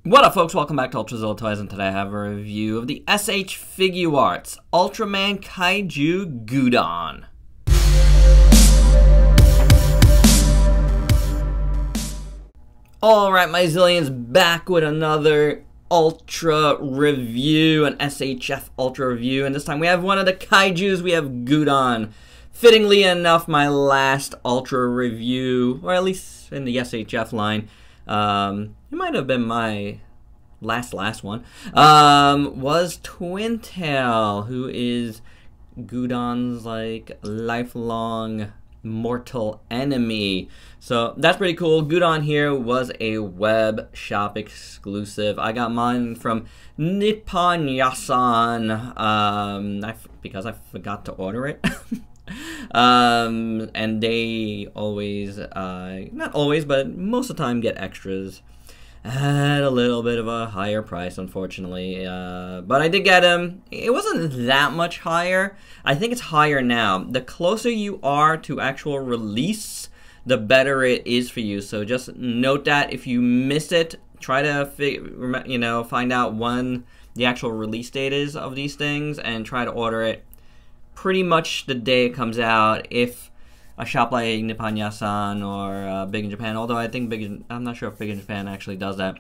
What up, folks? Welcome back to Ultrazilla Toys, and today I have a review of the SH FIGUARTS Ultraman Kaiju Gudon. Alright, my zillions, back with another Ultra review, an SHF Ultra review, and this time we have one of the Kaijus. We have Gudon. Fittingly enough, my last Ultra review, or at least in the SHF line, it might have been my last one, was Twin Tail, who is Gudon's, like, lifelong mortal enemy. So that's pretty cool. Gudon here was a web shop exclusive. I got mine from Nippon Yasan, because I forgot to order it. And they always, not always, but most of the time get extras at a little bit of a higher price, unfortunately. But I did get them. It wasn't that much higher. I think it's higher now. The closer you are to actual release, the better it is for you. So just note that if you miss it, try to find out when the actual release date is of these things and try to order it pretty much the day it comes out. If a shop like Nippon Yasan or Big in Japan, although I think I'm not sure if Big in Japan actually does that,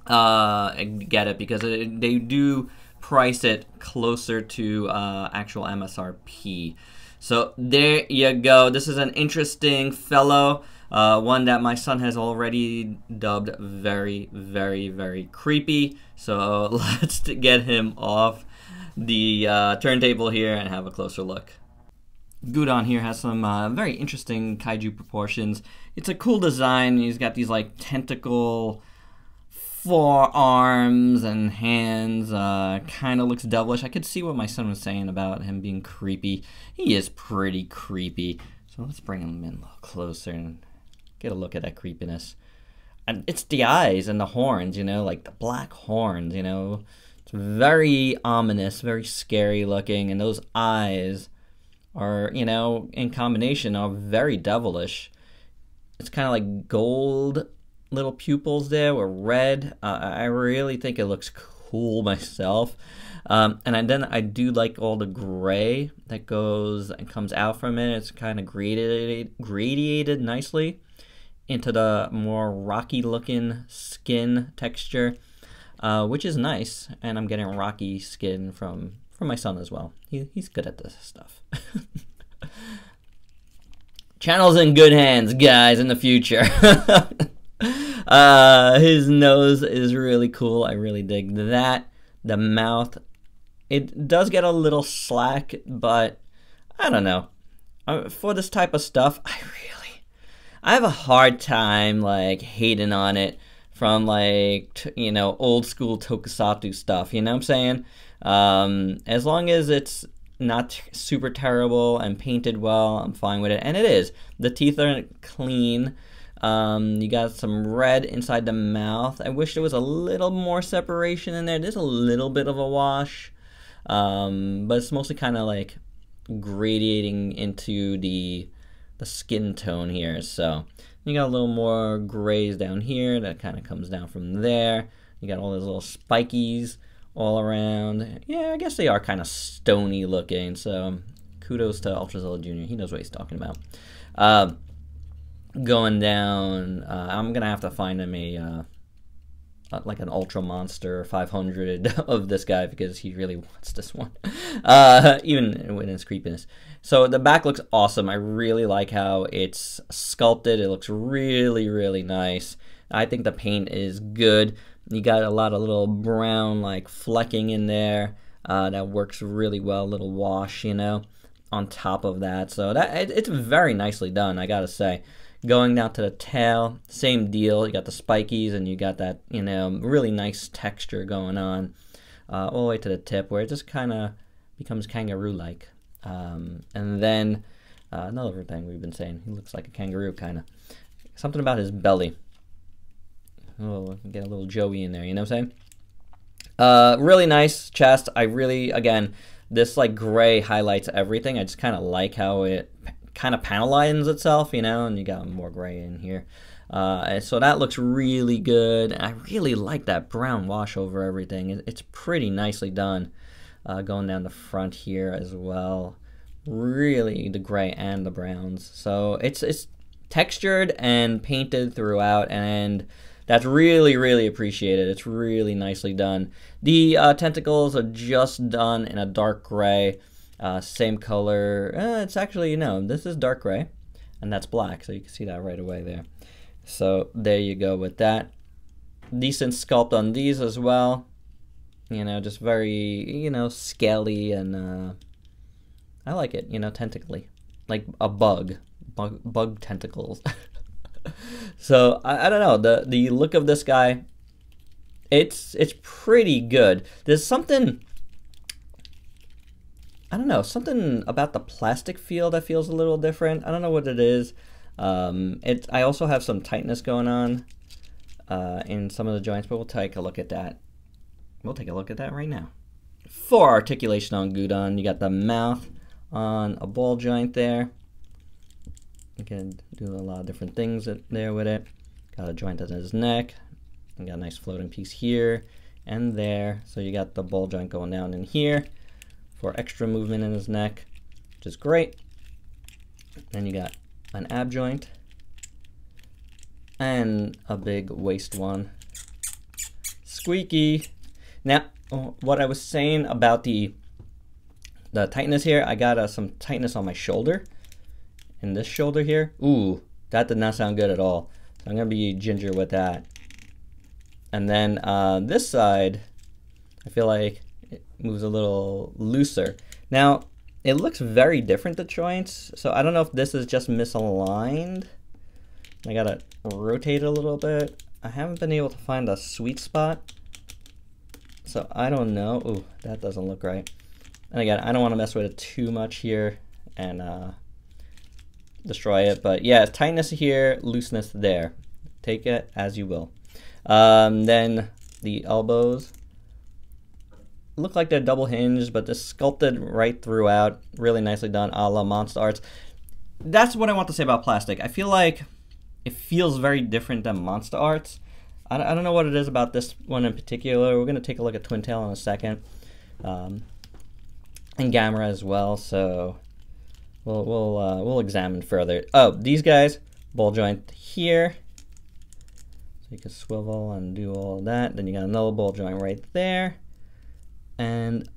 get it, because they do price it closer to actual MSRP. So there you go. This is an interesting fellow, one that my son has already dubbed very, very, very creepy. So let's get him off the turntable here and have a closer look. Gudon here has some very interesting kaiju proportions. It's a cool design. He's got these like tentacle forearms and hands. Kind of looks devilish. I could see what my son was saying about him being creepy. He is pretty creepy. So let's bring him in a little closer and get a look at that creepiness. And it's the eyes and the horns, you know, like the black horns, you know. It's very ominous, very scary looking, and those eyes are, you know, in combination are very devilish. It's kind of like gold little pupils there with red. I really think it looks cool myself. And then I do like all the gray that goes and comes out from it. It's kind of gradiated nicely into the more rocky looking skin texture, which is nice. And I'm getting rocky skin from my son as well. He's good at this stuff. Channel's in good hands, guys, in the future. His nose is really cool. I really dig that. The mouth, it does get a little slack, but I don't know. For this type of stuff, I have a hard time, like, hating on it from, like, you know, old school tokusatsu stuff, you know what I'm saying? As long as it's not super terrible and painted well, I'm fine with it. And it is. The teeth are clean. You got some red inside the mouth. I wish there was a little more separation in there. There's a little bit of a wash. But it's mostly kind of like gradiating into the skin tone here. So you got a little more grays down here that kind of comes down from there. You got all those little spikies all around. Yeah, I guess they are kind of stony looking, so kudos to Ultrazilla Jr. He knows what he's talking about. Going down, I'm gonna have to find him like an Ultra Monster 500 of this guy, because he really wants this one, even with his creepiness. So the back looks awesome. I really like how it's sculpted. It looks really, really nice. I think the paint is good. You got a lot of little brown, like, flecking in there. That works really well. A little wash, you know, on top of that. So it's very nicely done, I gotta say. Going down to the tail, same deal. You got the spikies, and you got that, you know, really nice texture going on all the way to the tip, where it just kind of becomes kangaroo-like. And then another thing we've been saying, he looks like a kangaroo, kind of. Something about his belly. Oh, get a little Joey in there, you know what I'm saying? Really nice chest. I really, again, this like gray highlights everything. I just kind of like how it kind of panel lines itself, you know, and you got more gray in here. So that looks really good. I really like that brown wash over everything. It's pretty nicely done. Going down the front here as well. Really the gray and the browns. So it's textured and painted throughout, and that's really appreciated. It's really nicely done. The tentacles are just done in a dark gray, same color. It's actually, no, this is dark gray, and that's black, so you can see that right away there. So there you go with that. Decent sculpt on these as well. You know, just very, you know, scaly, and I like it, you know, tentacly, like a bug tentacles. So I don't know, the look of this guy, it's pretty good. There's something, I don't know, something about the plastic feel that feels a little different. I don't know what it is. I also have some tightness going on in some of the joints, but we'll take a look at that. We'll take a look at that right now. For articulation on Gudon, you got the mouth on a ball joint there. You can do a lot of different things there with it. Got a joint on his neck. You got a nice floating piece here and there. So you got the ball joint going down in here for extra movement in his neck, which is great. Then you got an ab joint and a big waist one. Squeaky. Now, what I was saying about the tightness here, I got some tightness on my shoulder. In this shoulder here, ooh, that did not sound good at all. So I'm gonna be ginger with that. And then this side, I feel like it moves a little looser. Now, it looks very different, the joints, so I don't know if this is just misaligned. I gotta rotate it a little bit. I haven't been able to find a sweet spot, so I don't know. Ooh, that doesn't look right. And again, I don't want to mess with it too much here and destroy it, but yeah, tightness here, looseness there. Take it as you will. Then the elbows look like they're double hinged, but they're sculpted right throughout. Really nicely done, a la Monster Arts. That's what I want to say about plastic. I feel like it feels very different than Monster Arts. I don't know what it is about this one in particular. We're gonna take a look at Twin Tail in a second, and Gamera as well. So we'll examine further. Oh, these guys, ball joint here, so you can swivel and do all that. Then you got another ball joint right there, and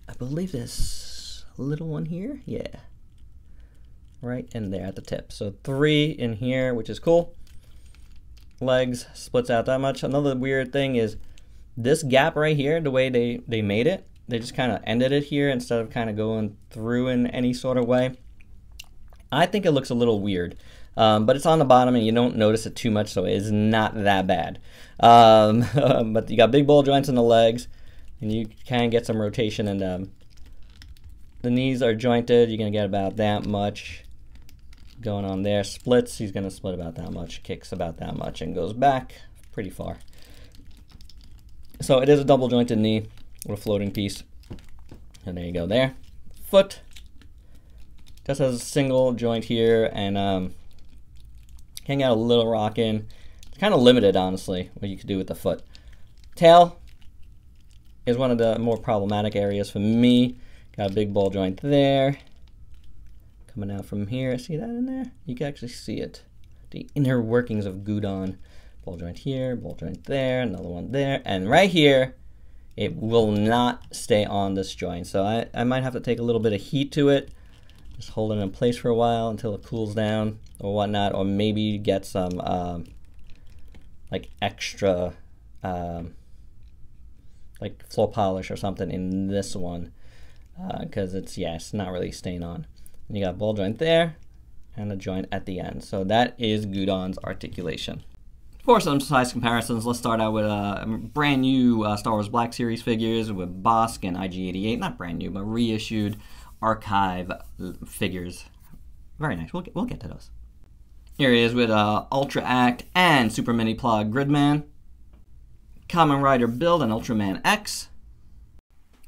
I believe this little one here, yeah, right in there at the tip. So 3 in here, which is cool. Legs splits out that much. Another weird thing is this gap right here, the way they made it, they just kind of ended it here instead of kind of going through in any sort of way. I think it looks a little weird, but it's on the bottom and you don't notice it too much, so it is not that bad. But you got big ball joints in the legs, and you can get some rotation in them. The knees are jointed. You're going to get about that much going on there. Splits, he's going to split about that much, kicks about that much, and goes back pretty far. So it is a double jointed knee with a floating piece. And there you go there. Foot just has a single joint here, and can get a little rock in. It's kind of limited, honestly, what you could do with the foot. Tail is one of the more problematic areas for me. Got a big ball joint there. Coming out from here, see that in there? You can actually see it. The inner workings of Gudon. Ball joint here, ball joint there, another one there, and right here, it will not stay on this joint. So I might have to take a little bit of heat to it. Just hold it in place for a while until it cools down or whatnot, or maybe get some like extra like floor polish or something in this one, because it's not really staying on. And you got ball joint there and a joint at the end. So that is Gudon's articulation. For some size comparisons, let's start out with brand new Star Wars Black Series figures with Bosk and IG-88. Not brand new, but reissued archive figures. Very nice. We'll get to those. Here he is with Ultra Act and Super Mini Plug Gridman, Kamen Rider Build and Ultraman X,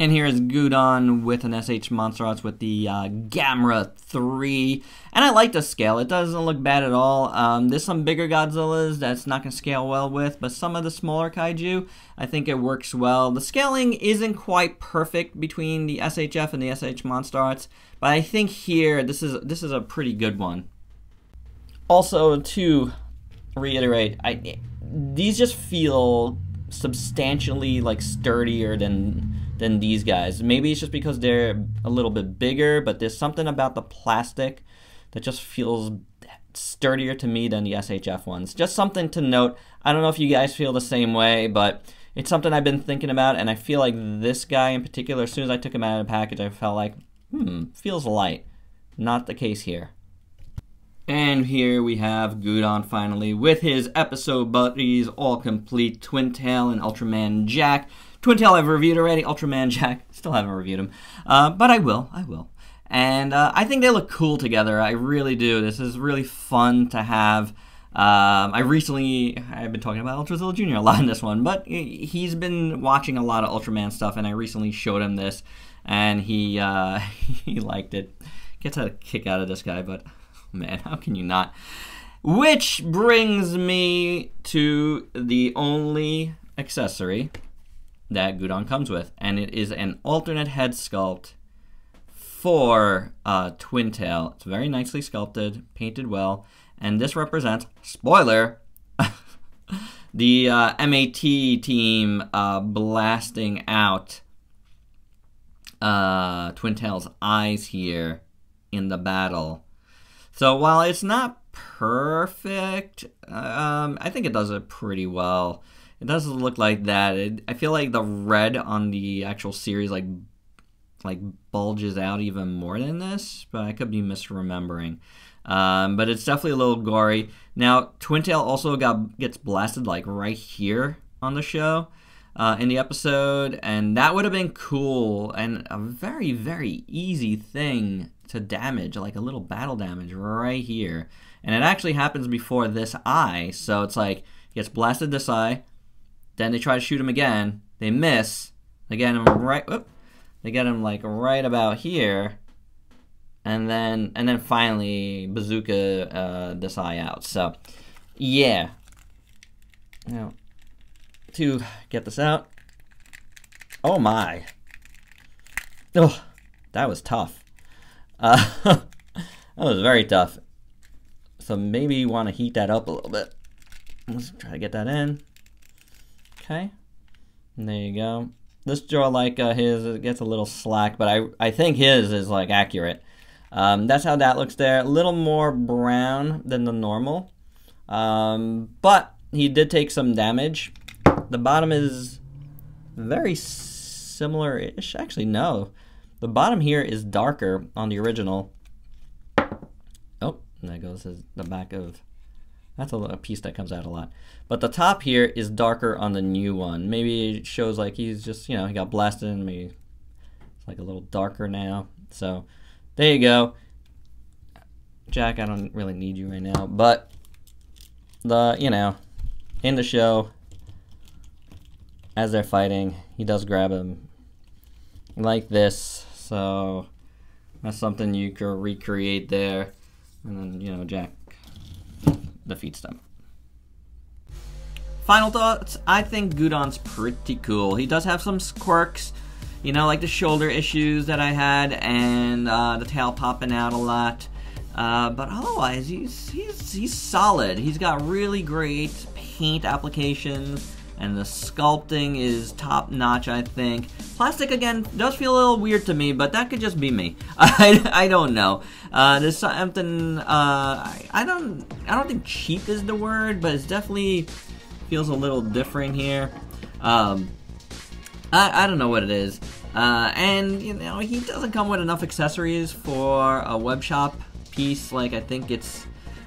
And here is Gudon with an SH Monster Arts with the Gamera 3. And I like the scale. It doesn't look bad at all. There's some bigger Godzillas that's not going to scale well with, but some of the smaller kaiju, I think it works well. The scaling isn't quite perfect between the SHF and the SH Monster Arts, but I think here this is a pretty good one. Also, to reiterate, these just feel substantially like sturdier than these guys. Maybe it's just because they're a little bit bigger, but there's something about the plastic that just feels sturdier to me than the SHF ones. Just something to note. I don't know if you guys feel the same way, but it's something I've been thinking about, and I feel like this guy in particular, as soon as I took him out of the package, I felt like, feels light. Not the case here. And here we have Gudon finally with his episode buddies, all complete, Twin Tail and Ultraman Jack. Twin Tail I've reviewed already, Ultraman Jack, still haven't reviewed him. But I will. And I think they look cool together, I really do. This is really fun to have. I've been talking about Ultrazilla Jr. a lot in this one, but he's been watching a lot of Ultraman stuff, and I recently showed him this, and he liked it. Gets a kick out of this guy, but man, how can you not? Which brings me to the only accessory that Gudon comes with, and it is an alternate head sculpt for Twin Tail. It's very nicely sculpted, painted well, and this represents, spoiler, the MAT team blasting out Twin Tail's eyes here in the battle. So while it's not perfect, I think it does it pretty well. It doesn't look like that. I feel like the red on the actual series like bulges out even more than this, but I could be misremembering. But it's definitely a little gory. Now, Twin Tail also gets blasted like right here on the show in the episode, and that would have been cool and a very, very easy thing to damage, like a little battle damage right here. And it actually happens before this eye, so it's like he gets blasted this eye. Then they try to shoot him again. They miss. They get him right. Whoop, they get him like right about here, and then finally bazooka this eye out. So yeah. Now to get this out. Oh my. Oh, that was tough. That was very tough. So maybe you want to heat that up a little bit. Let's try to get that in. Okay, and there you go. This jaw, like his, it gets a little slack, but I think his is like accurate. That's how that looks there. A little more brown than the normal, but he did take some damage. The bottom is very similar-ish. Actually, no. The bottom here is darker on the original. Oh, and that goes as the back of... That's a piece that comes out a lot. But the top here is darker on the new one. Maybe it shows like he's just, you know, he got blasted and maybe it's like a little darker now. So there you go. Jack, I don't really need you right now. But the, you know, in the show, as they're fighting, he does grab him like this. So that's something you could recreate there. And then, you know, Jack defeats them. Final thoughts, I think Gudon's pretty cool. He does have some quirks, you know, like the shoulder issues that I had and the tail popping out a lot. But otherwise, he's solid. He's got really great paint applications, and the sculpting is top notch, I think. Plastic, again, does feel a little weird to me, but that could just be me. I don't know. There's something, I don't think cheap is the word, but it's definitely feels a little different here. I don't know what it is. And, you know, he doesn't come with enough accessories for a web shop piece. Like, I think it's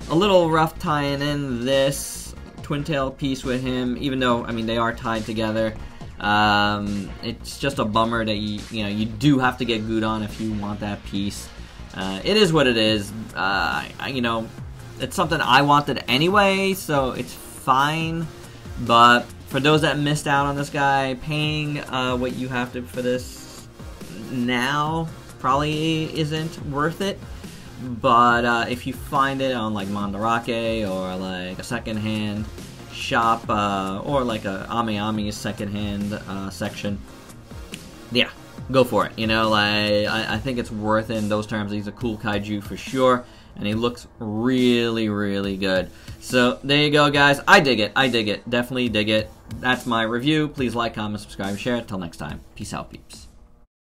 a little rough tying in this Twin Tail piece with him, even though, I mean, they are tied together. It's just a bummer that you do have to get Gudon if you want that piece. It is what it is. You know, it's something I wanted anyway, so it's fine. But for those that missed out on this guy, paying what you have to for this now probably isn't worth it. But if you find it on like Mandarake or like a secondhand shop or like a Ame secondhand section, yeah, go for it. You know, like I think it's worth it in those terms. He's a cool kaiju for sure, and he looks really, really good. So there you go, guys. I dig it. I dig it. Definitely dig it. That's my review. Please like, comment, subscribe, share. Until next time. Peace out, peeps.